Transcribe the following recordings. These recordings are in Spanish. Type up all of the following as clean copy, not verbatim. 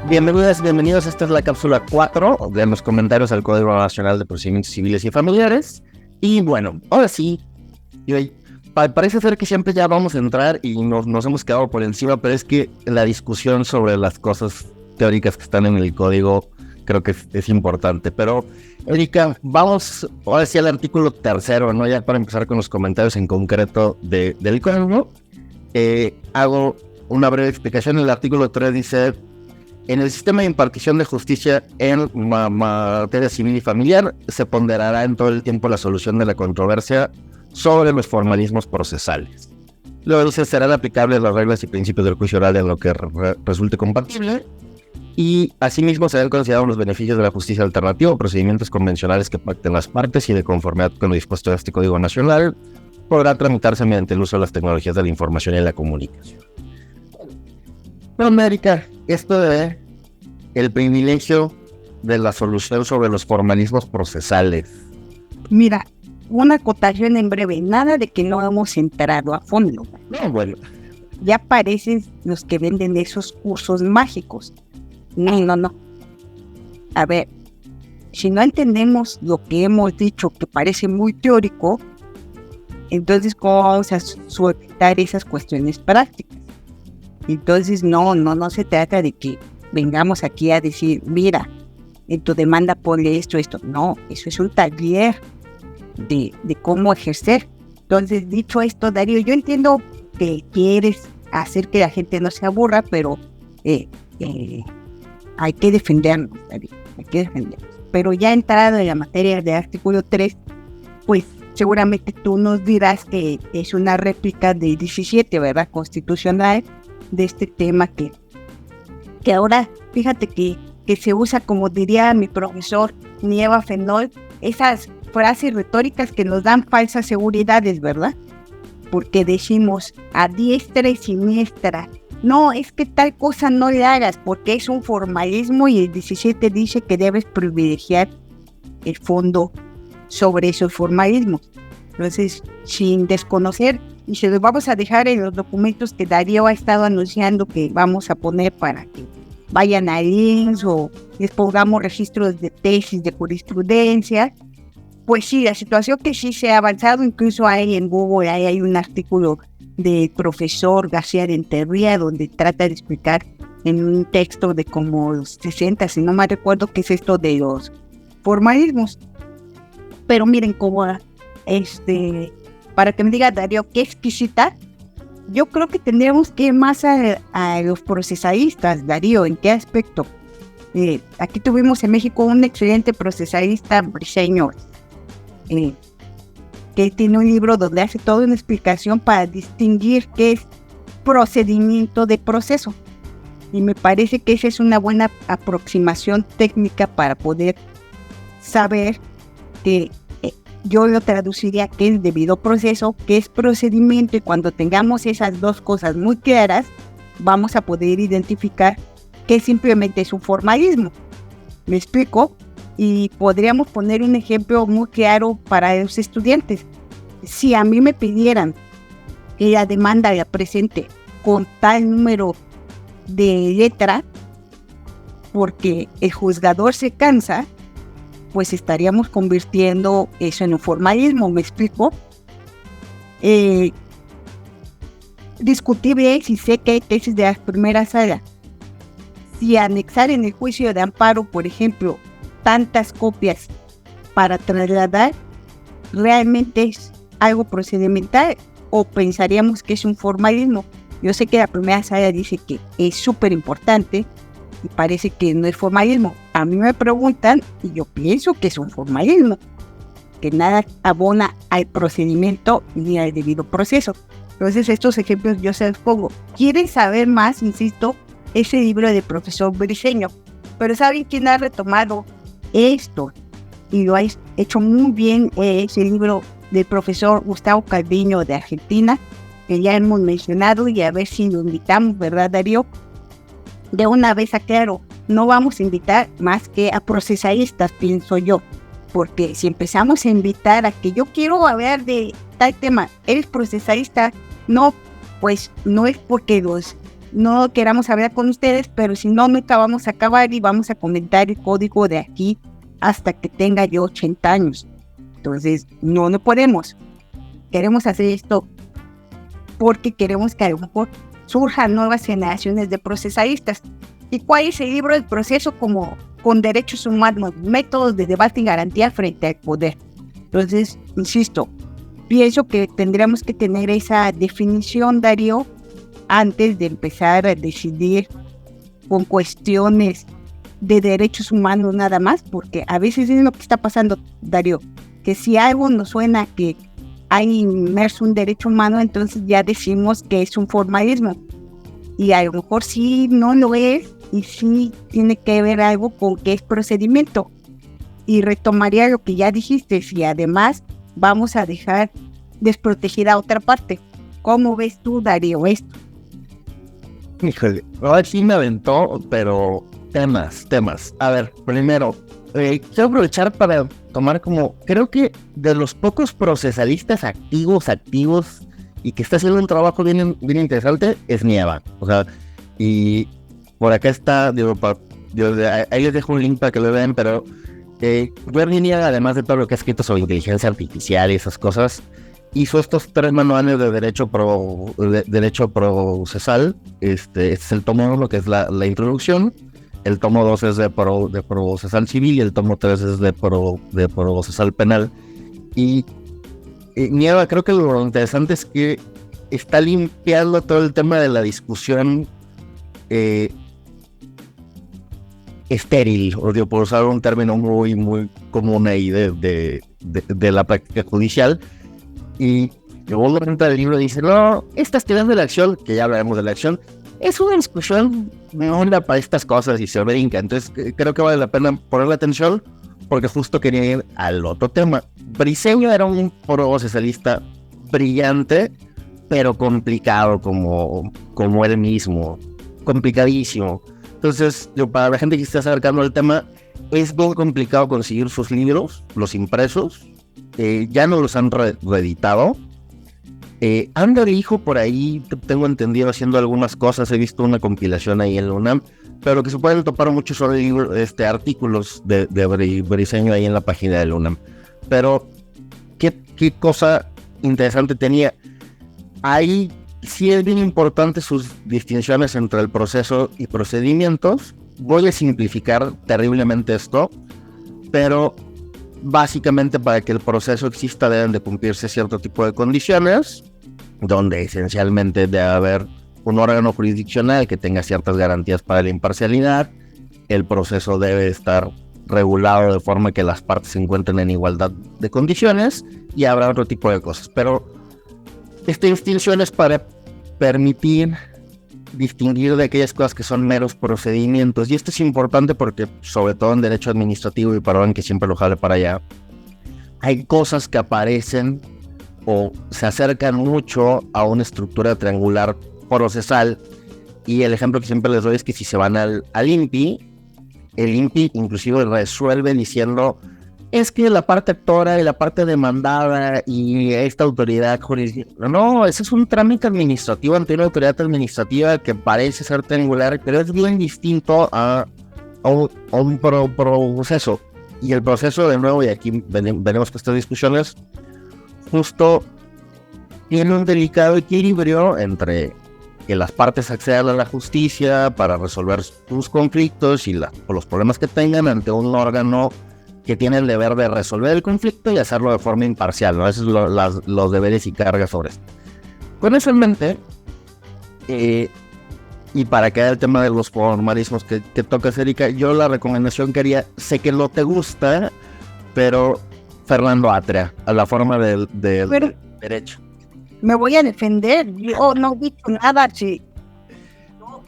Bienvenidos, bienvenidos. Esta es la cápsula 4 de los comentarios al Código Nacional de Procedimientos Civiles y Familiares. Y bueno, ahora sí, parece ser que siempre ya vamos a entrar y nos hemos quedado por encima, pero es que la discusión sobre las cosas teóricas que están en el código creo que es importante. Pero, Erika, vamos ahora sí al artículo 3, ¿no? Ya para empezar con los comentarios en concreto del código. Hago una breve explicación. El artículo 3 dice: en el sistema de impartición de justicia en materia civil y familiar se ponderará en todo el tiempo la solución de la controversia sobre los formalismos procesales. Luego dice: serán aplicables las reglas y principios del juicio oral en lo que resulte compatible, y asimismo serán considerados los beneficios de la justicia alternativa o procedimientos convencionales que pacten las partes, y de conformidad con lo dispuesto en este Código Nacional podrá tramitarse mediante el uso de las tecnologías de la información y la comunicación. América, esto de el privilegio de la solución sobre los formalismos procesales. Mira, una acotación en breve, nada de que no hemos entrado a fondo. No, bueno. Ya parecen los que venden esos cursos mágicos. No. A ver, si no entendemos lo que hemos dicho, que parece muy teórico, entonces ¿cómo vamos a soltar esas cuestiones prácticas? Entonces no se trata de que vengamos aquí a decir, mira, en tu demanda ponle esto. No, eso es un taller de cómo ejercer. Entonces, dicho esto, Darío, yo entiendo que quieres hacer que la gente no se aburra, pero hay que defendernos, Darío, Pero ya entrado en la materia del artículo 3, pues seguramente tú nos dirás que es una réplica del 17, ¿verdad? Constitucional, de este tema que ahora, fíjate que se usa, como diría mi profesor Nieva Fenol, esas frases retóricas que nos dan falsas seguridades, ¿verdad? Porque decimos a diestra y siniestra, no, es que tal cosa no le hagas porque es un formalismo, y el 17 dice que debes privilegiar el fondo sobre esos formalismos. Entonces, sin desconocer, y se los vamos a dejar en los documentos que Darío ha estado anunciando que vamos a poner para que vayan a links o les pongamos registros de tesis de jurisprudencia. Pues sí, la situación que sí se ha avanzado, incluso hay en Google, hay un artículo del profesor García de Enterría donde trata de explicar en un texto de como los 60, si no me recuerdo, qué es esto de los formalismos. Pero miren cómo para que me diga Darío qué exquisita, yo creo que tendríamos que ir más a los procesalistas, Darío. ¿En qué aspecto? Aquí tuvimos en México un excelente procesalista briseño, que tiene un libro donde hace toda una explicación para distinguir qué es procedimiento de proceso. Y me parece que esa es una buena aproximación técnica para poder saber que yo lo traduciría que es debido proceso, que es procedimiento, y cuando tengamos esas dos cosas muy claras, vamos a poder identificar que simplemente es un formalismo. ¿Me explico? Y podríamos poner un ejemplo muy claro para los estudiantes. Si a mí me pidieran que la demanda la presente con tal número de letra, porque el juzgador se cansa, pues estaríamos convirtiendo eso en un formalismo. ¿Me explico? Discutible es, y sé que hay tesis de las primeras salas, si anexar en el juicio de amparo, por ejemplo, tantas copias para trasladar, realmente es algo procedimental, o pensaríamos que es un formalismo. Yo sé que la primera sala dice que es súper importante y parece que no es formalismo. A mí me preguntan y yo pienso que es un formalismo, que nada abona al procedimiento ni al debido proceso. Entonces estos ejemplos yo se los pongo. ¿Quieren saber más? Insisto, ese libro del profesor briseño. Pero ¿saben quién ha retomado esto? Y lo ha hecho muy bien, es el libro del profesor Gustavo Calviño de Argentina, que ya hemos mencionado, y a ver si lo invitamos, ¿verdad, Darío? De una vez aclaro, no vamos a invitar más que a procesalistas, pienso yo, porque si empezamos a invitar a que yo quiero hablar de tal tema, ¿eres procesalista? No, pues no es porque los no queramos hablar con ustedes, pero si no, nunca vamos a acabar y vamos a comentar el código de aquí hasta que tenga yo 80 años. Entonces, no podemos. Queremos hacer esto porque queremos que a lo mejor surjan nuevas generaciones de procesadistas. ¿Y cuál es el libro del proceso como con derechos humanos, métodos de debate y garantía frente al poder? Entonces, insisto, pienso que tendríamos que tener esa definición, Darío, antes de empezar a decidir con cuestiones de derechos humanos nada más, porque a veces es lo que está pasando, Darío, que si algo nos suena que hay inmerso un derecho humano, entonces ya decimos que es un formalismo, y a lo mejor sí no lo es, y sí tiene que ver algo con que es procedimiento. Y retomaría lo que ya dijiste, si además vamos a dejar desprotegida a otra parte. ¿Cómo ves tú, Darío, esto? Híjole, ahora sí me aventó, pero temas. A ver, primero, quiero aprovechar para tomar como, creo que de los pocos procesalistas activos, y que está haciendo un trabajo bien interesante, es Nieva. O sea, y por acá está, ahí les dejo un link para que lo vean, pero Bernie Nieva, además de todo lo que ha escrito sobre inteligencia artificial y esas cosas, hizo estos 3 manuales de derecho procesal. Este es el tomo 1, que es la introducción. El tomo 2 es de procesal civil y el tomo 3 es de procesal penal. Y Nieva, creo que lo interesante es que está limpiando todo el tema de la discusión estéril, o por usar un término muy común ahí de la práctica judicial. Y luego entra el libro y dice, no, estas teorías de la acción, que ya hablaremos de la acción, es una discusión onda para estas cosas y se brinca. Entonces creo que vale la pena ponerle atención, porque justo quería ir al otro tema. Briceño era un procesista brillante, pero complicado como él mismo, complicadísimo. Entonces, para la gente que se está acercando al tema, es muy complicado conseguir sus libros, los impresos. Ya no los han reeditado. Anda el hijo por ahí, tengo entendido, haciendo algunas cosas. He visto una compilación ahí en la UNAM, pero lo que se pueden topar mucho son artículos de Briceño ahí en la página de la UNAM. Pero, ¿qué cosa interesante tenía? Ahí sí es bien importante sus distinciones entre el proceso y procedimientos. Voy a simplificar terriblemente esto, pero básicamente para que el proceso exista deben de cumplirse cierto tipo de condiciones, donde esencialmente debe haber un órgano jurisdiccional que tenga ciertas garantías para la imparcialidad. El proceso debe estar regulado de forma que las partes se encuentren en igualdad de condiciones, y habrá otro tipo de cosas. Pero esta distinción es para permitir distinguir de aquellas cosas que son meros procedimientos. Y esto es importante porque, sobre todo en derecho administrativo, y perdón que siempre lo jale para allá, hay cosas que aparecen o se acercan mucho a una estructura triangular procesal. Y el ejemplo que siempre les doy es que si se van al INPI, el INPI inclusive resuelve diciendo, es que la parte actora y la parte demandada y esta autoridad jurisdiccional, no, ese es un trámite administrativo ante una autoridad administrativa que parece ser triangular, pero es bien distinto a un proceso. Y el proceso, de nuevo, y aquí veremos que estas discusiones, justo tiene un delicado equilibrio entre que las partes accedan a la justicia para resolver sus conflictos y los problemas que tengan ante un órgano que tiene el deber de resolver el conflicto y hacerlo de forma imparcial, ¿no? Esos son los deberes y cargas sobre esto. Con eso en mente, y para que haya el tema de los formalismos que tocas, Erika, yo la recomendación que haría, sé que no te gusta, pero Fernando Atria, a la forma del derecho. Me voy a defender. Yo no he dicho nada, sí.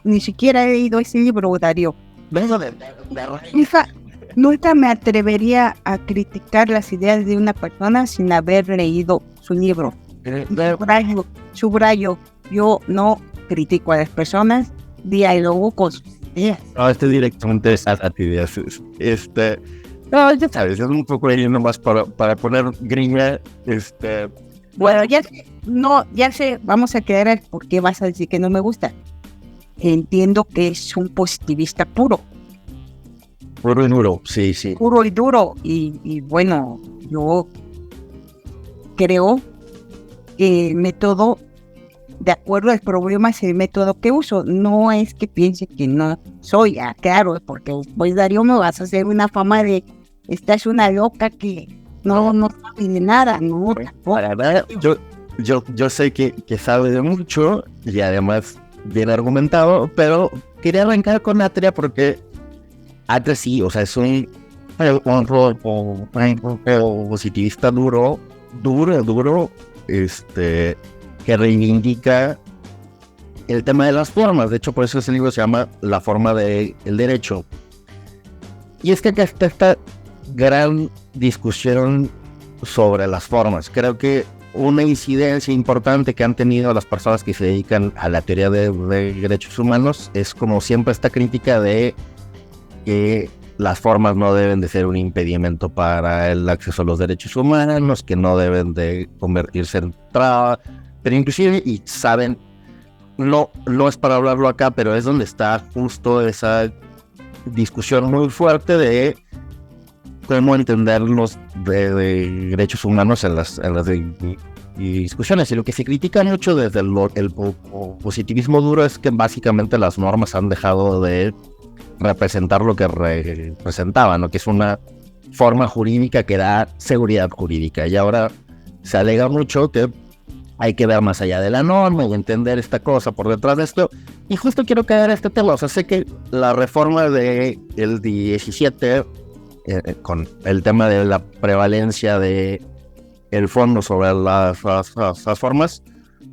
Ni siquiera he leído ese libro, Darío. Nunca me atrevería a criticar las ideas de una persona sin haber leído su libro. Subrayo, yo no critico a las personas, dialogo con sus ideas. No, directamente a ti. No, ya sabes, es un poco ahí nomás para poner gringa. Bueno, ya sé, vamos a quedar por qué vas a decir que no me gusta. entiendo que es un positivista puro. Puro y duro, sí, sí. Puro y duro. Y bueno, yo creo que el método, de acuerdo al problema, es el método que uso. No es que piense que no soy, claro, porque después, Darío, me vas a hacer una fama de esta es una loca que no sabe de nada, ¿no? Para nada, yo sé que sabe de mucho y además bien argumentado, pero quería arrancar con Atria porque Atria sí, o sea, es un positivista duro, que reivindica el tema de las formas. De hecho, por eso ese libro se llama La forma del derecho. Y es que acá está esta gran discusión sobre las formas. Creo que una incidencia importante que han tenido las personas que se dedican a la teoría de derechos humanos es como siempre esta crítica de que las formas no deben de ser un impedimento para el acceso a los derechos humanos, que no deben de convertirse en traba, pero inclusive, y saben, no es para hablarlo acá, pero es donde está justo esa discusión muy fuerte de cómo entender los de derechos humanos en las discusiones. Y lo que se critica mucho desde el positivismo duro es que básicamente las normas han dejado de representar lo que representaban, ¿no? Que es una forma jurídica que da seguridad jurídica. Y ahora se alega mucho que hay que ver más allá de la norma y entender esta cosa por detrás de esto. Y justo quiero caer a este tema. O sea, sé que la reforma del 17, con el tema de la prevalencia de el fondo sobre las formas,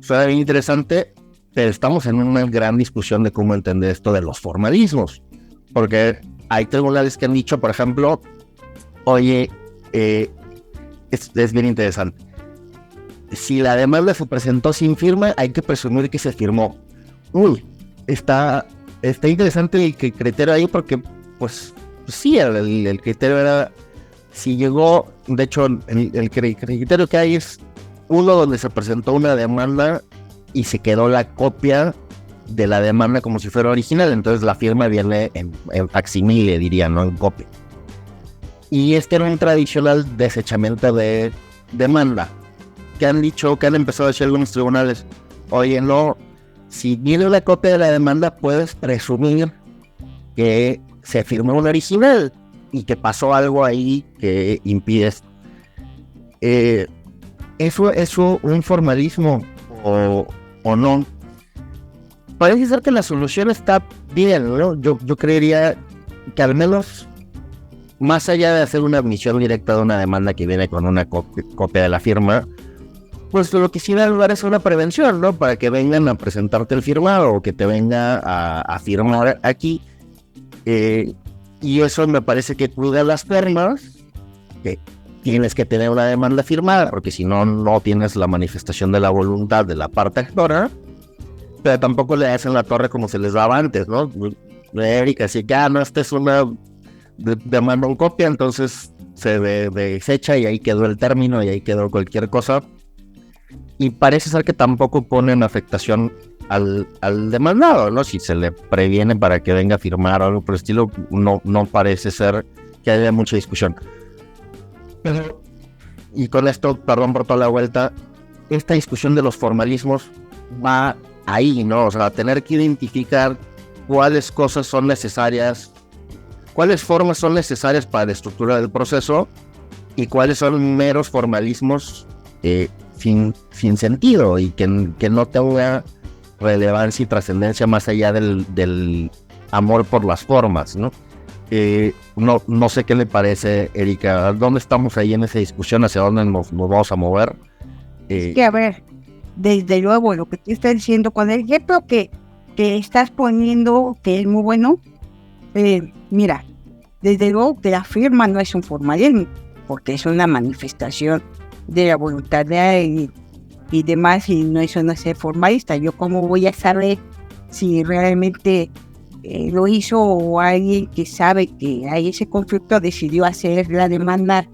suena bien interesante, pero estamos en una gran discusión de cómo entender esto de los formalismos. Porque hay tribunales que han dicho, por ejemplo, oye, es bien interesante. Si la demanda se presentó sin firma, hay que presumir que se firmó. Está interesante el criterio ahí porque, pues sí, el criterio era, si llegó, de hecho, el criterio que hay es uno donde se presentó una demanda y se quedó la copia de la demanda como si fuera original, entonces la firma viene en facsimile, diría, no en copia. Y este era un tradicional desechamiento de demanda, que han empezado a decir algunos tribunales, oye, no, si viene una copia de la demanda, puedes presumir que se firmó un original y que pasó algo ahí que impide esto. ¿Eso es un formalismo o no? Parece ser que la solución está bien, ¿no? Yo creería que al menos, más allá de hacer una admisión directa de una demanda que viene con una copia de la firma, pues lo que sí da lugar es una prevención, ¿no? Para que vengan a presentarte el firmado o que te venga a firmar aquí. Y eso me parece que cuida las firmas, que tienes que tener una demanda firmada, porque si no, no tienes la manifestación de la voluntad de la parte actora. Pero tampoco le hacen la torre como se les daba antes, ¿no? Erika, así que, no, esta es una demanda en copia, entonces se desecha y ahí quedó el término y ahí quedó cualquier cosa. Y parece ser que tampoco ponen afectación al demandado, ¿no? Si se le previene para que venga a firmar o algo por el estilo, no parece ser que haya mucha discusión. Pero, y con esto, perdón por toda la vuelta, esta discusión de los formalismos va ahí, ¿no? O sea, tener que identificar cuáles cosas son necesarias, cuáles formas son necesarias para la estructura del proceso y cuáles son meros formalismos sin sentido y que no tenga relevancia y trascendencia más allá del amor por las formas, ¿no? No sé qué le parece, Erika. ¿Dónde estamos ahí en esa discusión? ¿Hacia dónde nos vamos a mover? Que a ver, desde luego, lo que tú estás diciendo con el ejemplo que estás poniendo, que es muy bueno, mira, desde luego que la firma no es un formalismo, porque es una manifestación de la voluntad de alguien y demás, y eso no es ser formalista. Yo cómo voy a saber si realmente lo hizo o alguien que sabe que hay ese conflicto decidió hacer la demanda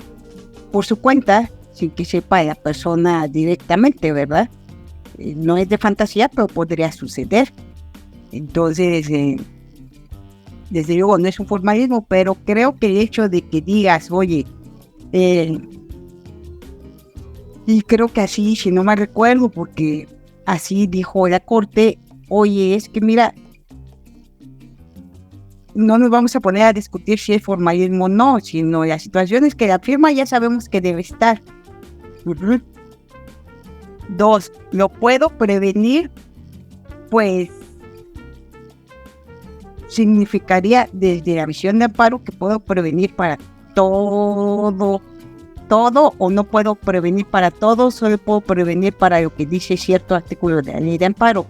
por su cuenta sin que sepa la persona directamente, ¿verdad? No es de fantasía, pero podría suceder. Entonces, desde luego no es un formalismo, pero creo que el hecho de que digas, oye, y creo que así, si no me recuerdo, porque así dijo la corte, oye, es que mira, no nos vamos a poner a discutir si es formalismo o no, sino la situación es que la firma ya sabemos que debe estar. Uh-huh. 2, ¿lo puedo prevenir? Pues significaría desde la visión de amparo que puedo prevenir para todo, o no puedo prevenir para todo, solo puedo prevenir para lo que dice cierto artículo de la ley de amparo.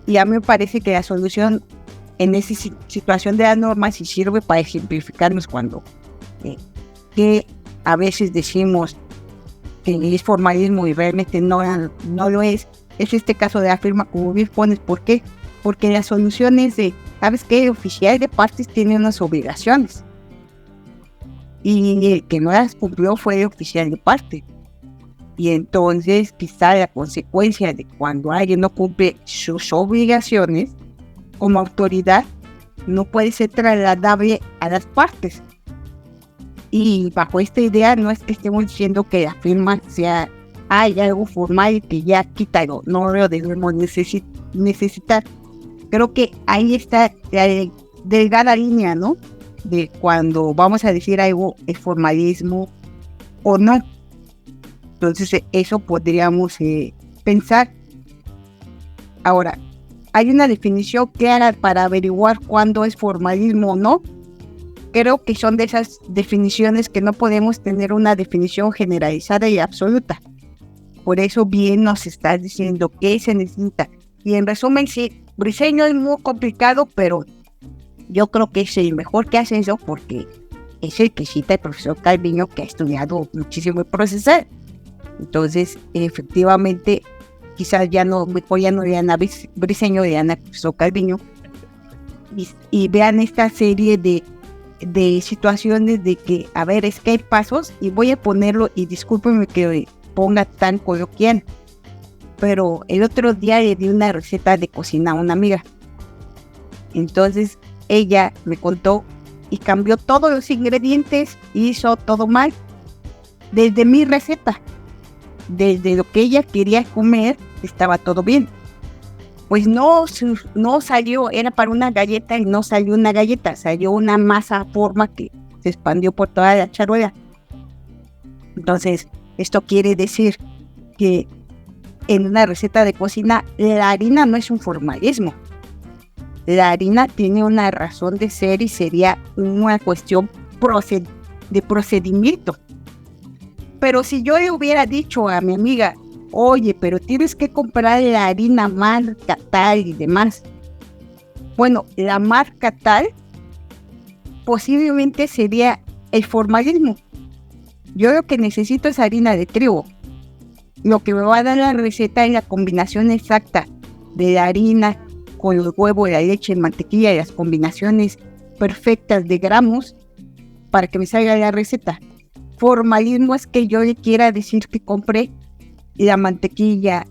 Y a mí me parece que la solución en esa situación de la norma sí sirve para ejemplificarnos cuando que a veces decimos que es formalismo y realmente no lo es. Es este caso de la firma, como bien pones. ¿Por qué? Porque la solución es de, ¿sabes qué? El oficial de partes tiene unas obligaciones. Y el que no las cumplió fue el oficial de parte. Y entonces quizá la consecuencia de cuando alguien no cumple sus obligaciones como autoridad no puede ser trasladable a las partes. Y bajo esta idea no es que estemos diciendo que la firma sea hay algo formal y que ya quítalo, no lo debemos necesitar. Creo que ahí está la delgada línea, ¿no? De cuando vamos a decir algo es formalismo o no. Entonces eso podríamos pensar. Ahora, ¿hay una definición clara para averiguar cuándo es formalismo o no? Creo que son de esas definiciones que no podemos tener una definición generalizada y absoluta. Por eso bien nos estás diciendo qué se necesita. Y en resumen, sí, Briceño es muy complicado, pero yo creo que es el mejor que hace eso porque es el que cita el profesor Calviño, que ha estudiado muchísimo el procesal. Entonces, efectivamente, quizás ya no lean a Briceño, lean al profesor Calviño y vean esta serie de situaciones de que, a ver, es que hay pasos y voy a ponerlo, y discúlpenme que ponga tan coloquial, pero el otro día le di una receta de cocina a una amiga. Entonces ella me contó y cambió todos los ingredientes, hizo todo mal, desde mi receta, desde lo que ella quería comer, estaba todo bien. Pues no salió, era para una galleta y no salió una galleta, salió una masa forma que se expandió por toda la charola. Entonces, esto quiere decir que en una receta de cocina, la harina no es un formalismo. La harina tiene una razón de ser y sería una cuestión de procedimiento. Pero si yo le hubiera dicho a mi amiga, oye, pero tienes que comprar la harina marca tal y demás. Bueno, la marca tal posiblemente sería el formalismo. Yo lo que necesito es harina de trigo. Lo que me va a dar la receta es la combinación exacta de la harina con los huevos, la leche, la mantequilla y las combinaciones perfectas de gramos para que me salga la receta. Formalismo es que yo le quiera decir que compré la mantequilla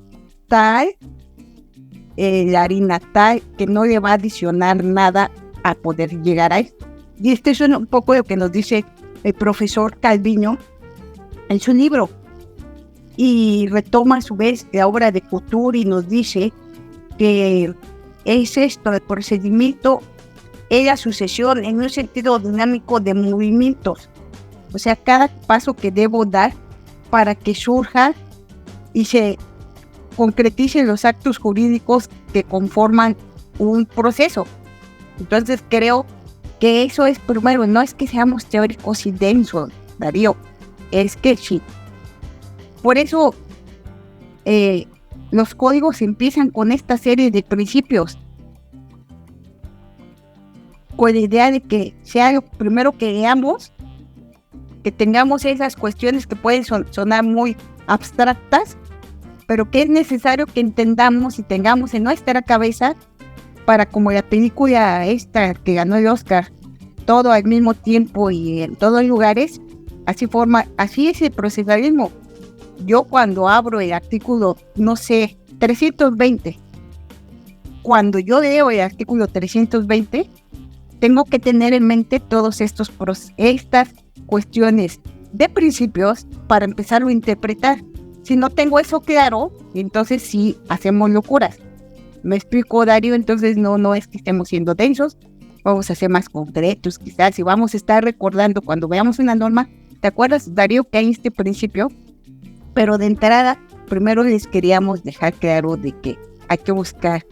tal, la harina tal, que no le va a adicionar nada a poder llegar a esto. Y esto es un poco lo que nos dice el profesor Calviño en su libro. Y retoma a su vez la obra de Couture y nos dice que es esto, el procedimiento es la sucesión en un sentido dinámico de movimientos. O sea, cada paso que debo dar para que surja y se concreticen los actos jurídicos que conforman un proceso. Entonces creo que eso es primero, no es que seamos teóricos y densos, Darío, es que sí. Por eso los códigos empiezan con esta serie de principios, con la idea de que sea lo primero que leamos, que tengamos esas cuestiones que pueden sonar muy abstractas, pero que es necesario que entendamos y tengamos en nuestra cabeza para, como la película esta que ganó el Oscar, todo al mismo tiempo y en todos lugares, así es el procesalismo. Yo cuando abro el artículo, no sé, 320, cuando yo leo el artículo 320, tengo que tener en mente todos estas cuestiones de principios para empezarlo a interpretar. Si no tengo eso claro, entonces sí hacemos locuras. ¿Me explico, Darío? Entonces no es que estemos siendo densos, vamos a ser más concretos quizás, y vamos a estar recordando cuando veamos una norma. ¿Te acuerdas, Darío, que hay este principio? Pero de entrada, primero les queríamos dejar claro de que hay que buscar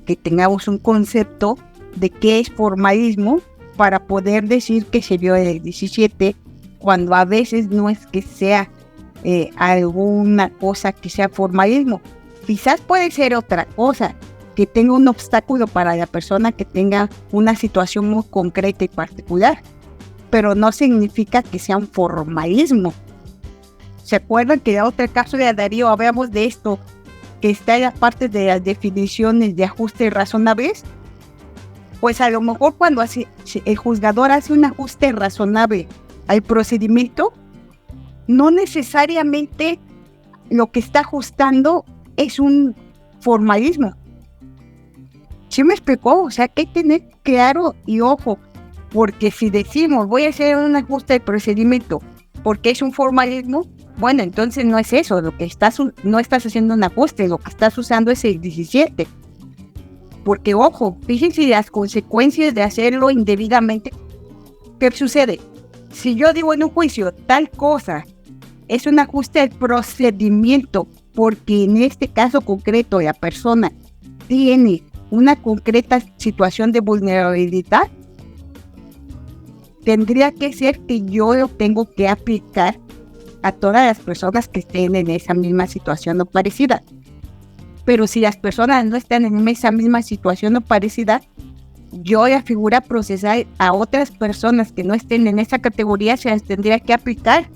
que tengamos un concepto de qué es formalismo para poder decir que se vio el 17, cuando a veces no es que sea alguna cosa que sea formalismo. Quizás puede ser otra cosa, que tenga un obstáculo para la persona que tenga una situación muy concreta y particular, pero no significa que sea un formalismo. ¿Se acuerdan que en el otro caso de Darío hablamos de esto, que está en la parte de las definiciones de ajustes razonables? Pues a lo mejor cuando el juzgador hace un ajuste razonable al procedimiento, no necesariamente lo que está ajustando es un formalismo. ¿Sí me explicó? O sea, que hay que tener claro y ojo, porque si decimos voy a hacer un ajuste del procedimiento porque es un formalismo, bueno, entonces no es eso, no estás haciendo un ajuste, lo que estás usando es el 17. Porque ojo, fíjense las consecuencias de hacerlo indebidamente. ¿Qué sucede? Si yo digo en un juicio tal cosa es un ajuste del procedimiento, porque en este caso concreto la persona tiene una concreta situación de vulnerabilidad, tendría que ser que yo lo tengo que aplicar a todas las personas que estén en esa misma situación o parecida. Pero si las personas no están en esa misma situación o parecida, yo la figura procesal a otras personas que no estén en esa categoría se las tendría que aplicar.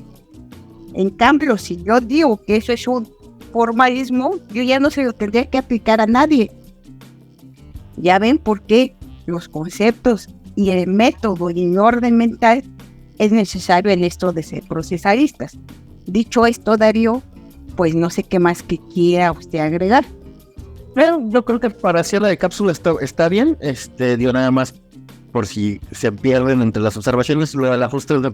En cambio, si yo digo que eso es un formalismo, yo ya no se lo tendría que aplicar a nadie. Ya ven por qué los conceptos y el método y el orden mental es necesario en esto de ser procesalistas. Dicho esto, Darío, pues no sé qué más que quiera usted agregar. Bueno, yo creo que para cierre de cápsula está bien. Dio nada más por si se pierden entre las observaciones. El ajuste del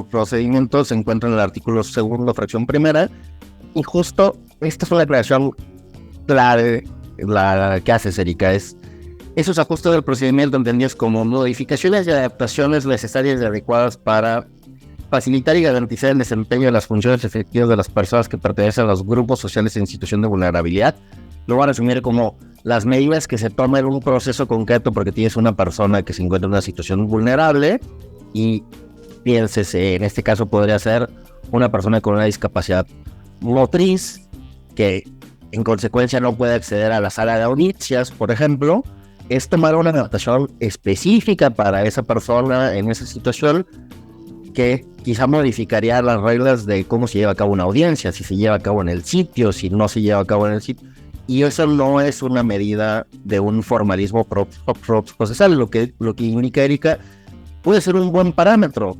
procedimiento se encuentra en el artículo 2, fracción primera. Y justo esta es una declaración clave, la que hace Erika, es esos ajustes del procedimiento entendidos como modificaciones y adaptaciones necesarias y adecuadas para facilitar y garantizar el desempeño de las funciones efectivas de las personas que pertenecen a los grupos sociales en situación de vulnerabilidad. Lo van a asumir como las medidas que se toman en un proceso concreto porque tienes una persona que se encuentra en una situación vulnerable y pienses, en este caso podría ser una persona con una discapacidad motriz que en consecuencia no puede acceder a la sala de audiencias, por ejemplo. Es tomar una adaptación específica para esa persona en esa situación que quizá modificaría las reglas de cómo se lleva a cabo una audiencia, si se lleva a cabo en el sitio, si no se lleva a cabo en el sitio. Y eso no es una medida de un formalismo procesal. Lo que indica Erika puede ser un buen parámetro.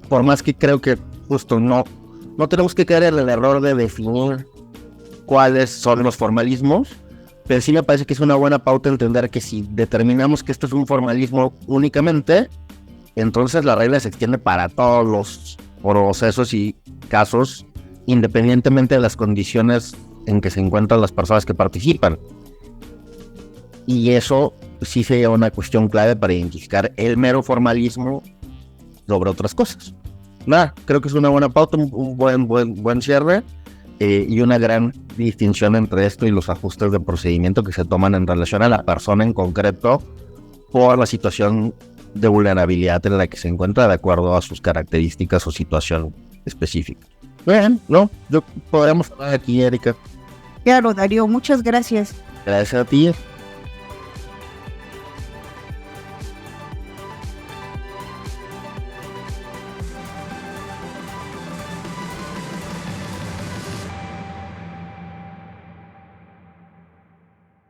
Por más que creo que justo no tenemos que caer en el error de definir cuáles son los formalismos, pero sí me parece que es una buena pauta entender que si determinamos que esto es un formalismo únicamente, entonces la regla se extiende para todos los procesos y casos, independientemente de las condiciones en que se encuentran las personas que participan. Y eso sí sería una cuestión clave para identificar el mero formalismo sobre otras cosas. Creo que es una buena pauta, un buen cierre. Y una gran distinción entre esto y los ajustes de procedimiento que se toman en relación a la persona en concreto por la situación de vulnerabilidad en la que se encuentra de acuerdo a sus características o situación específica. Bien, podríamos hablar aquí, Erika. Claro, Darío, muchas gracias. Gracias a ti.